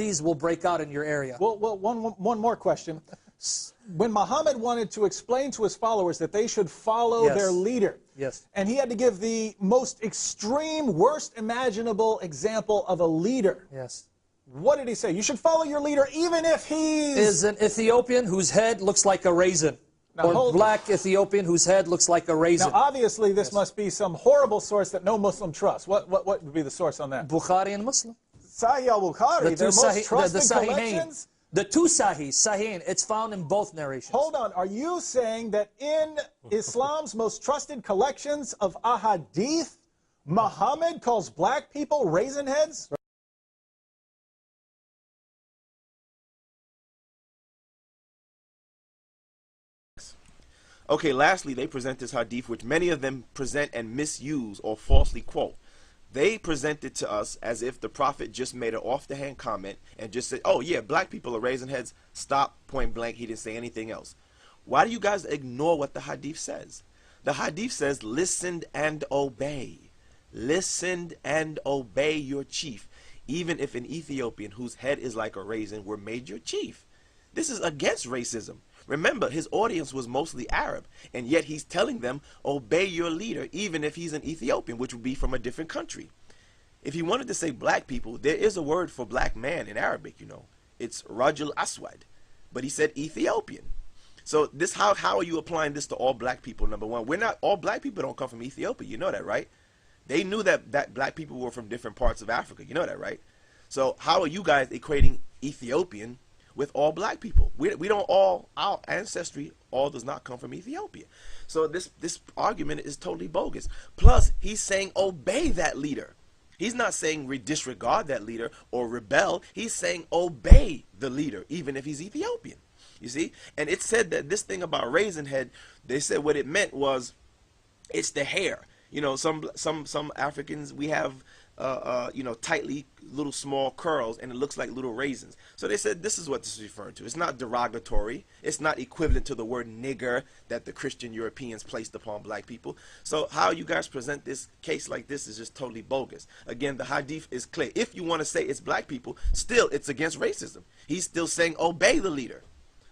These will break out in your area. Well, one more question. When Muhammad wanted to explain to his followers that they should follow their leader, and he had to give the most extreme, worst imaginable example of a leader, what did he say? You should follow your leader even if he is an Ethiopian whose head looks like a raisin. Now, or black Ethiopian whose head looks like a raisin. Now, obviously, this must be some horrible source that no Muslim trusts. What would be the source on that? Bukhari and Muslim. Sahih al-Bukhari, their most trusted collections? The two Sahihain, it's found in both narrations. Hold on, are you saying that in Islam's most trusted collections of ahadith, Muhammad calls black people raisin heads? Okay, lastly, they present this hadith, which many of them present and misuse or falsely quote. They present it to us as if the Prophet just made an off-the-hand comment and just said, oh yeah, black people are raising heads, stop, point blank, he didn't say anything else. Why do you guys ignore what the hadith says? The hadith says, listen and obey. Listen and obey your chief, even if an Ethiopian whose head is like a raisin were made your chief. This is against racism. Remember, his audience was mostly Arab, and yet he's telling them, obey your leader, even if he's an Ethiopian, which would be from a different country. If he wanted to say black people, there is a word for black man in Arabic, you know. It's Rajul Aswad, but he said Ethiopian. So this, how are you applying this to all black people? Number one, all black people don't come from Ethiopia, you know that, right? They knew that black people were from different parts of Africa, you know that, right? So how are you guys equating Ethiopian with all black people? We don't all, our ancestry all does not come from Ethiopia. So this argument is totally bogus. Plus, he's saying obey that leader. He's not saying disregard that leader or rebel. He's saying obey the leader, even if he's Ethiopian. You see? And it said that this thing about raisin head, they said what it meant was it's the hair. You know, some Africans, we have you know, tightly little small curls, and it looks like little raisins. So they said this is what this is referring to. It's not derogatory. It's not equivalent to the word nigger that the Christian Europeans placed upon black people. So how you guys present this case like this is just totally bogus. Again, the hadith is clear. If you want to say it's black people, still it's against racism. He's still saying obey the leader.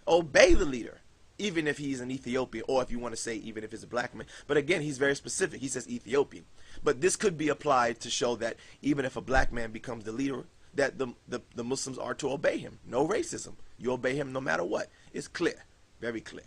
Obey the leader, even if he's an Ethiopian, or if you want to say even if it's a black man. But again, he's very specific. He says Ethiopian. But this could be applied to show that even if a black man becomes the leader, that the Muslims are to obey him. No racism. You obey him no matter what. It's clear. Very clear.